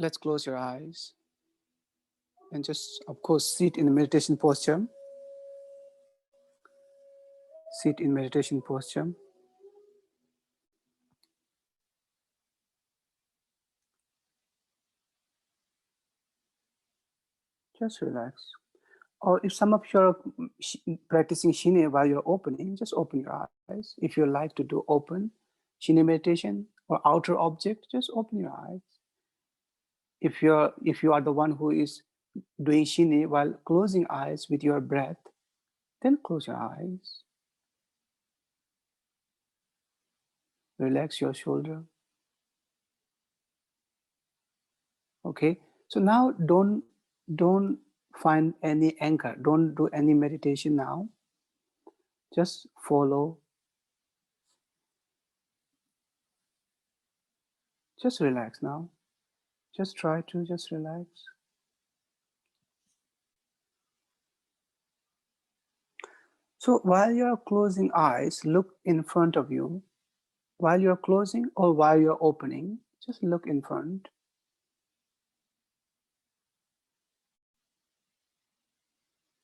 Let's close your eyes and just, of course, sit in the meditation posture. Sit in meditation posture. Just relax. Or if some of you are practicing Shine while you're opening, just open your eyes. If you like to do open Shine meditation or outer object, just open your eyes. If you are the one who is doing Shine while closing eyes with your breath, then close your eyes. Relax your shoulder. Okay, so now don't find any anchor. Don't do any meditation now. Just follow. Just relax now. Just try to just relax. So while you're closing eyes, look in front of you. While you're closing or while you're opening, just look in front.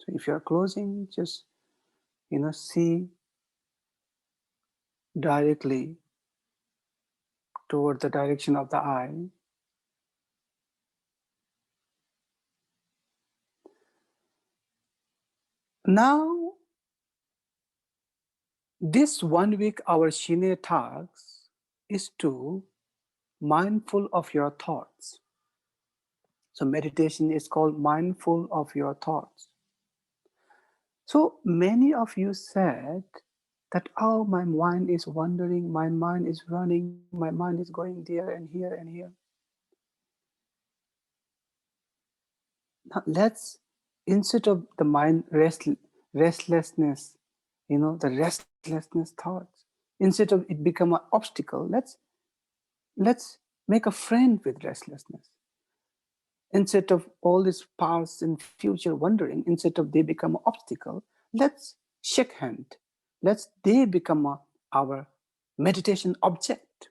So if you're closing, just see directly toward the direction of the eye. Now, this 1 week, our Shine task is to mindful of your thoughts. So meditation is called mindful of your thoughts. So many of you said that, oh, my mind is wandering, my mind is running, my mind is going there and here and here. Now let's, instead of the mind restlessness, the restlessness thoughts, instead of it become an obstacle, let's make a friend with restlessness. Instead of all this past and future wondering, instead of they become an obstacle, let's shake hand. They become our meditation object.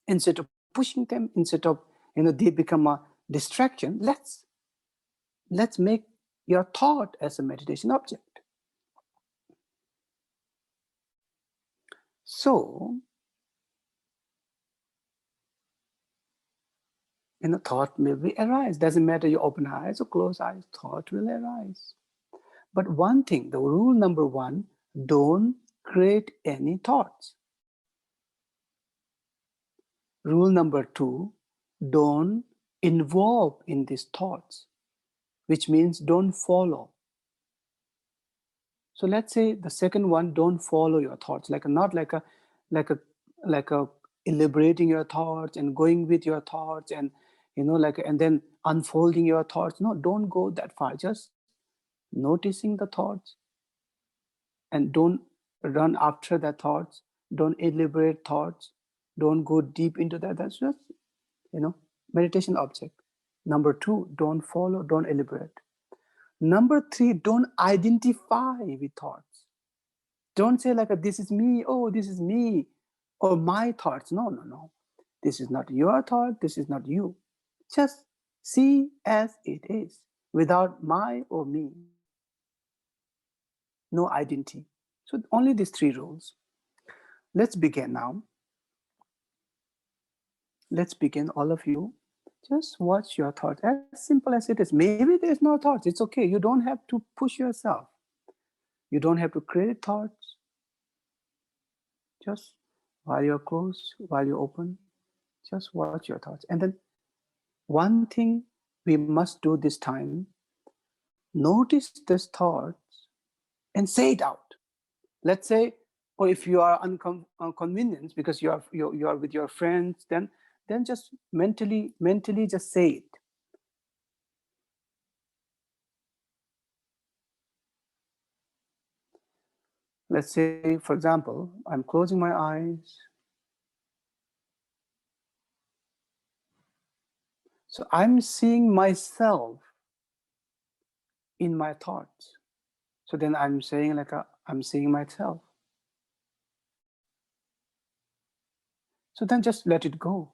Instead of pushing them, instead of they become a distraction, let's make your thought as a meditation object. So, thought will arise. Doesn't matter you open eyes or close eyes, thought will arise. But one thing, the rule number 1, don't create any thoughts. Rule number 2, don't involve in these thoughts, which means don't follow. So let's say the second one, don't follow your thoughts, not like a elaborating your thoughts and going with your thoughts and and then unfolding your thoughts. No, don't go that far. Just noticing the thoughts and don't run after the thoughts. Don't elaborate thoughts. Don't go deep into that. That's just meditation object. Number 2, don't follow, don't elaborate. Number 3, don't identify with thoughts. Don't say this is me, oh, this is me, or my thoughts. No. This is not your thought, this is not you. Just see as it is, without my or me. No identity. So only these 3 rules. Let's begin now. Let's begin, all of you. Just watch your thoughts, as simple as it is. Maybe there's no thoughts, it's okay. You don't have to push yourself. You don't have to create thoughts. Just while you're closed, while you're open, just watch your thoughts. And then one thing we must do this time, notice these thoughts and say it out. Let's say, or if you are inconvenienced because you are with your friends, then just mentally just say it. Let's say, for example, I'm closing my eyes. So I'm seeing myself in my thoughts. So then I'm saying I'm seeing myself. So then just let it go.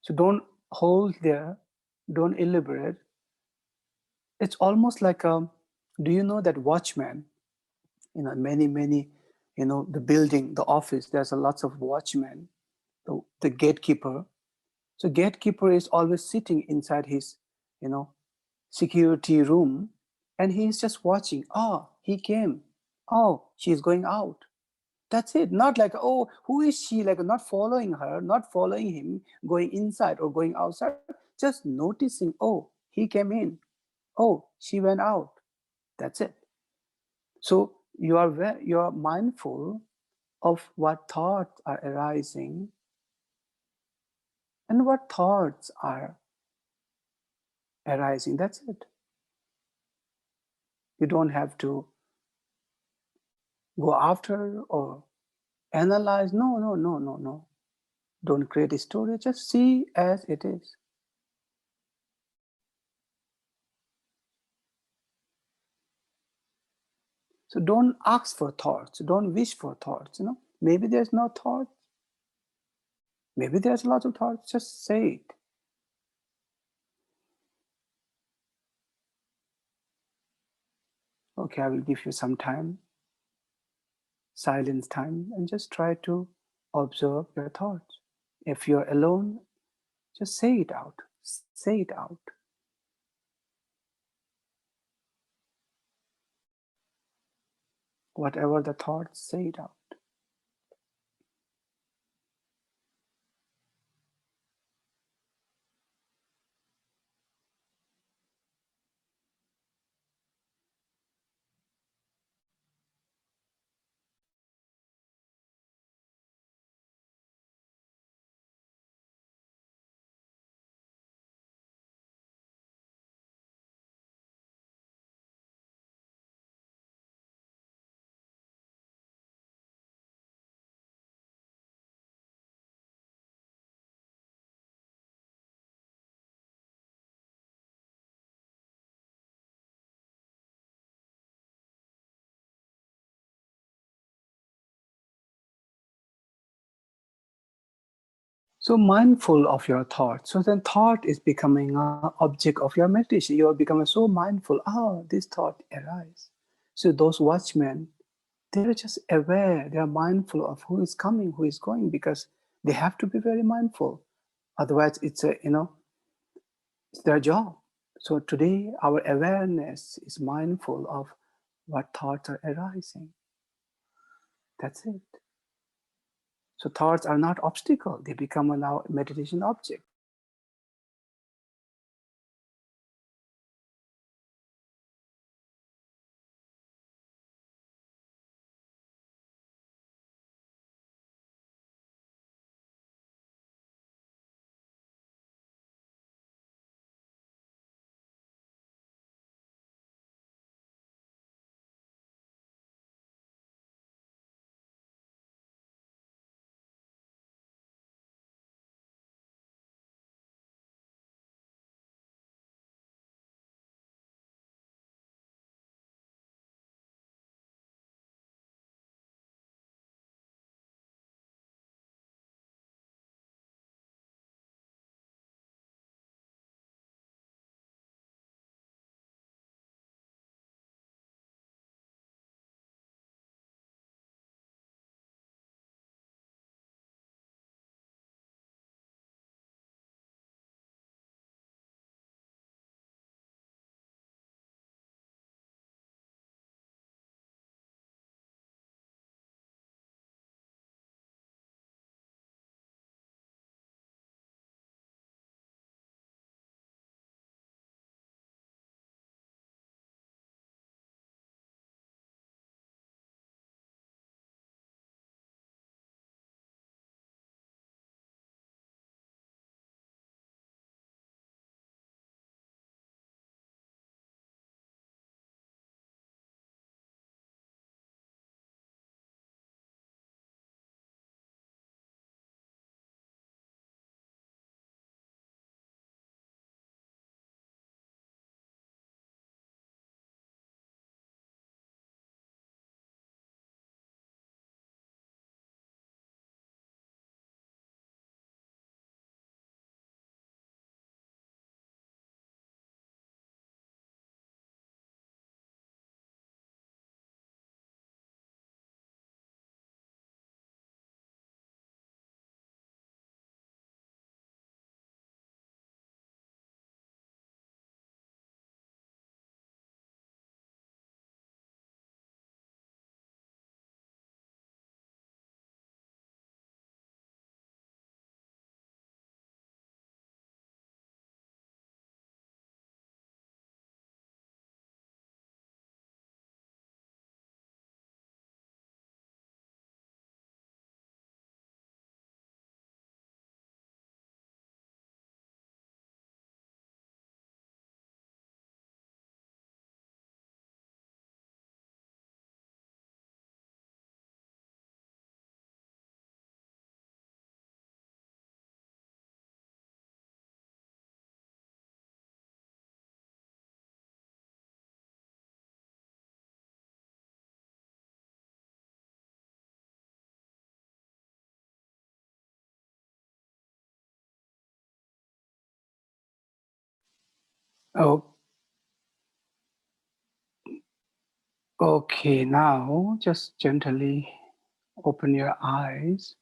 So don't hold there, don't elaborate. It's almost like a, do you know that watchman, many, the building, the office, there's a lots of watchmen, the gatekeeper. So gatekeeper is always sitting inside his, you know, security room, and he's just watching. Oh, he came. Oh, she's going out. That's it. Not like, oh, who is she? Like not following her, not following him, going inside or going outside. Just noticing, oh, he came in. Oh, she went out. That's it. So you are mindful of what thoughts are arising and what thoughts are arising. That's it. You don't have to go after or analyze. No, no, no, no, no. Don't create a story. Just see as it is. So don't ask for thoughts. Don't wish for thoughts. Maybe there's no thought. Maybe there's a lot of thoughts. Just say it. Okay, I will give you some time, silence time, and just try to observe your thoughts. If you're alone, just say it out. Say it out. Whatever the thoughts, say it out. So mindful of your thoughts. So then thought is becoming an object of your meditation. You are becoming so mindful. Oh, this thought arise. So those watchmen, they're just aware. They are mindful of who is coming, who is going, because they have to be very mindful. Otherwise, it's their job. So today, our awareness is mindful of what thoughts are arising. That's it. So thoughts are not obstacle. They become a now meditation object. Oh, okay. Now just gently open your eyes.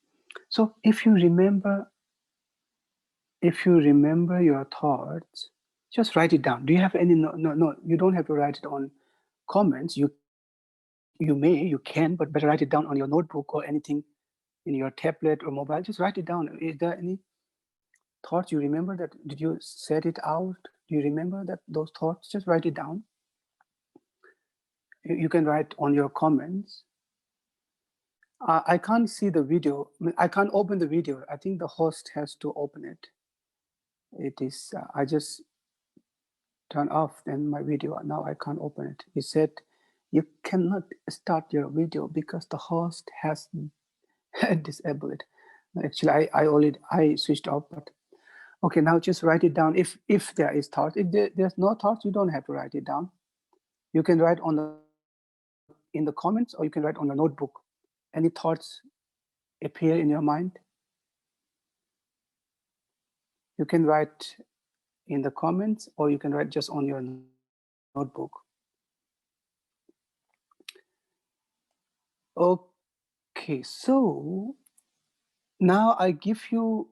So if you remember your thoughts, just write it down. Do you have any? No, no, no. You don't have to write it on comments. You can, but better write it down on your notebook or anything in your tablet or mobile. Just write it down. Is there any thoughts you remember that? Did you set it out? Do you remember that those thoughts? Just write it down. You can write on your comments. I can't see the video. I can't open the video. I think the host has to open it. It is. I just turn off then my video. Now I can't open it. He said, you cannot start your video because the host has disabled it. Actually, I switched off, but okay. Now just write it down. If there is thought, if there's no thoughts, you don't have to write it down. You can write on the in the comments, or you can write on your notebook. Any thoughts appear in your mind, you can write in the comments, or you can write just on your notebook. Okay, so now I give you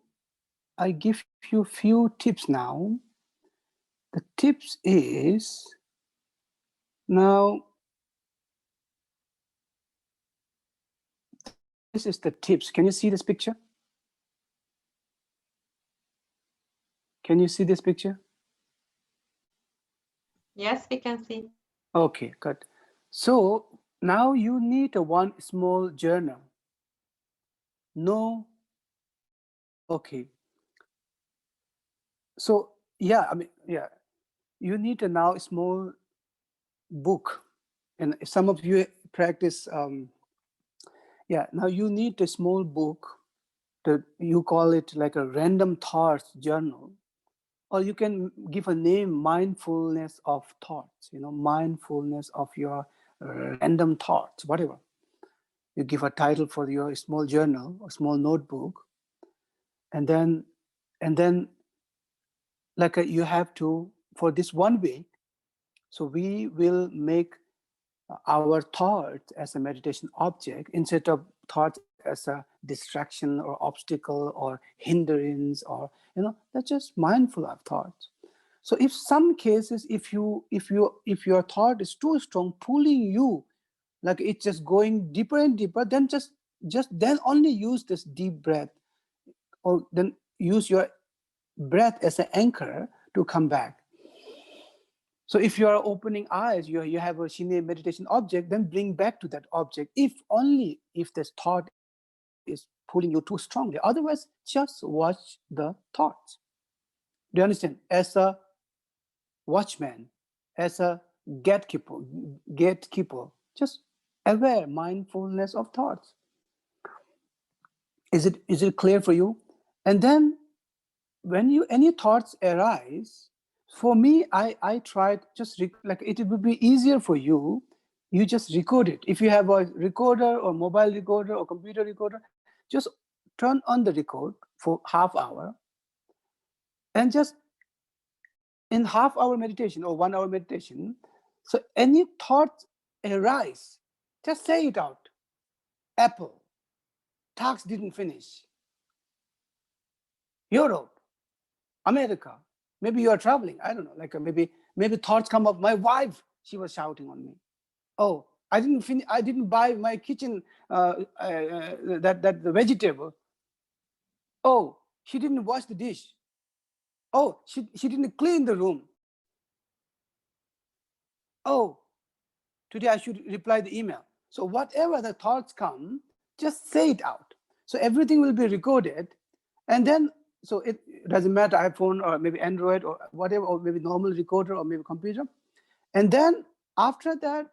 few tips now. The tips is now this is the tips. Can you see this picture? Can you see this picture? Yes, we can see. Okay, good. So now you need a one small journal. No, okay. So yeah, I mean, yeah, you need a now small book, and some of you practice. Yeah, now you need a small book. That you call it like a random thoughts journal, or you can give a name, mindfulness of thoughts. Mindfulness of your random thoughts, whatever. You give a title for your small journal or small notebook, and then like you have to for this 1 week. So we will make our thoughts as a meditation object instead of thoughts as a distraction or obstacle or hindrance, or that's just mindful of thoughts. So if some cases, if your thought is too strong, pulling you, like it's just going deeper and deeper, then just then only use this deep breath, or then use your breath as an anchor to come back. So if you are opening eyes, you have a Shine meditation object, then bring back to that object, if only if this thought is pulling you too strongly. Otherwise, just watch the thoughts. Do you understand? As a watchman, as a gatekeeper, gatekeeper, just aware mindfulness of thoughts. Is it clear for you? And then when any thoughts arise, for me, I tried just like it would be easier for you. You just record it. If you have a recorder or mobile recorder or computer recorder, just turn on the record for half hour, and just in half-hour meditation or 1 hour meditation. So any thoughts arise, just say it out. Apple, tax didn't finish. Europe, America. Maybe you are traveling. I don't know. Like maybe thoughts come up. My wife, she was shouting on me. Oh, I didn't finish. I didn't buy my kitchen that the vegetable. Oh, she didn't wash the dish. Oh, she didn't clean the room. Oh, today I should reply the email. So whatever the thoughts come, just say it out. So everything will be recorded, and then so it doesn't matter iPhone or maybe Android or whatever, or maybe normal recorder or maybe computer. And then after that,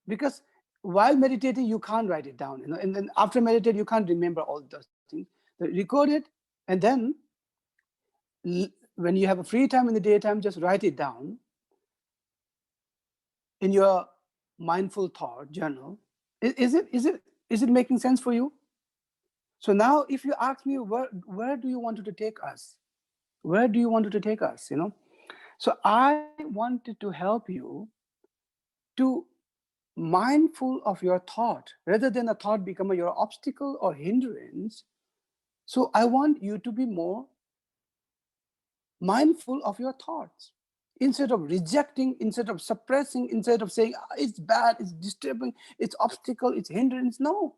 because while meditating you can't write it down, and then after meditating you can't remember all those things. So record it, and then when you have a free time in the daytime, just write it down in your mindful thought journal. Is it making sense for you? So now if you ask me, where do you want to take us, where do you want to take us, So I wanted to help you to mindful of your thought rather than a thought become your obstacle or hindrance. So I want you to be more mindful of your thoughts. Instead of rejecting, instead of suppressing, instead of saying, "Ah, it's bad, it's disturbing, it's obstacle, it's hindrance." No,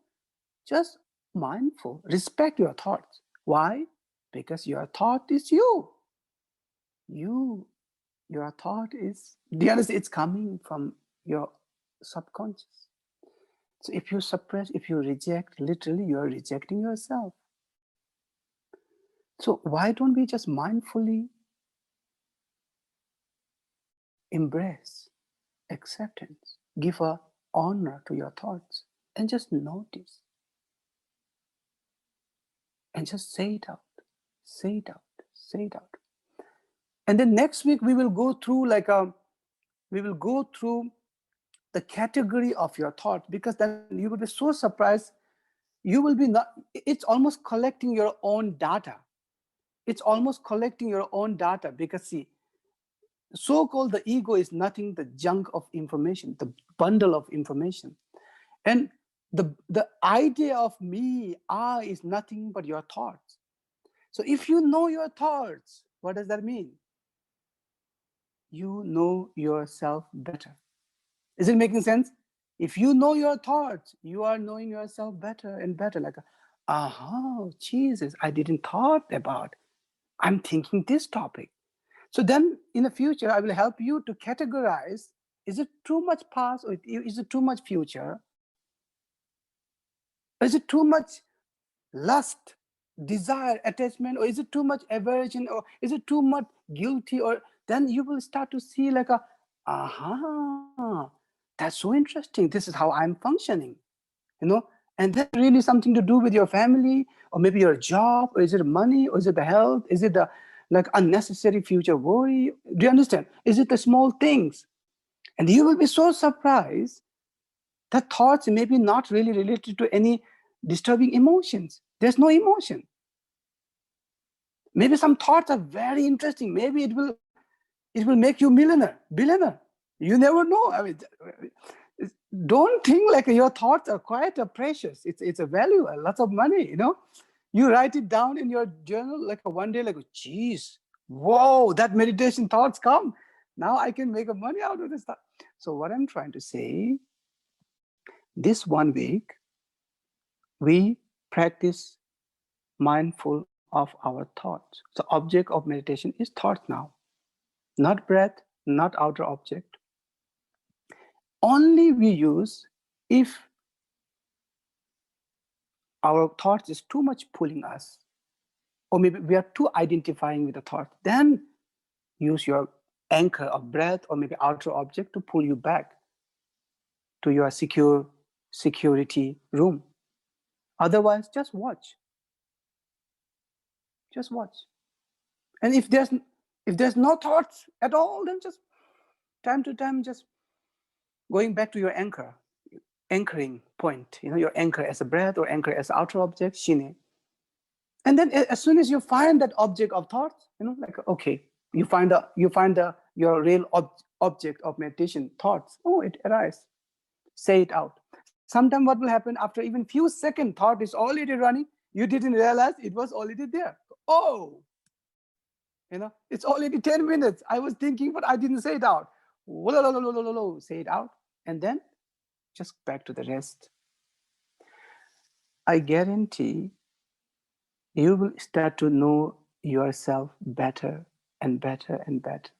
just mindful. Respect your thoughts. Why? Because your thought is you. You, your thought is, do you understand? It's coming from your subconscious. So if you suppress, if you reject, literally you are rejecting yourself. So why don't we just mindfully embrace acceptance, give a honor to your thoughts, and just notice and just say it out, say it out, say it out. And then next week we will go through we will go through the category of your thought, because then you will be so surprised. You will be not, it's almost collecting your own data. It's almost collecting your own data, because see, so-called the ego is nothing, the junk of information, the bundle of information. And the idea of me, I, is nothing but your thoughts. So if you know your thoughts, what does that mean? You know yourself better. Is it making sense? If you know your thoughts, you are knowing yourself better and better. Like, Jesus, I didn't thought about. I'm thinking this topic. So then in the future, I will help you to categorize, is it too much past or is it too much future? Is it too much lust, desire, attachment, or is it too much aversion, or is it too much guilty? Or then you will start to see like that's so interesting. This is how I'm functioning, you know? And then really something to do with your family, or maybe your job, or is it money, or is it the health? Is it the like unnecessary future worry? Do you understand? Is it the small things? And you will be so surprised that thoughts may be not really related to any disturbing emotions. There's no emotion. Maybe some thoughts are very interesting. Maybe it will make you millionaire, billionaire. You never know. I mean, don't think like your thoughts are quite precious. It's a value, a lot of money. You know, you write it down in your journal like one day, like, geez, whoa, that meditation thoughts come. Now I can make a money out of this stuff. So what I'm trying to say, this 1 week we practice mindful of our thoughts. The object of meditation is thought now, not breath, not outer object. Only we use if our thoughts is too much pulling us, or maybe we are too identifying with the thought, then use your anchor of breath or maybe outer object to pull you back to your security room. Otherwise, just watch. Just watch. And if there's no thoughts at all, then just time to time, just going back to your anchoring point, your anchor as a breath or anchor as outer object, shine. And then as soon as you find that object of thought, like, okay, you find your real object of meditation thoughts. Oh, it arises. Say it out. Sometimes what will happen after even few seconds, thought is already running. You didn't realize it was already there. Oh, it's already 10 minutes. I was thinking, but I didn't say it out. Say it out. And then just back to the rest. I guarantee you will start to know yourself better and better and better.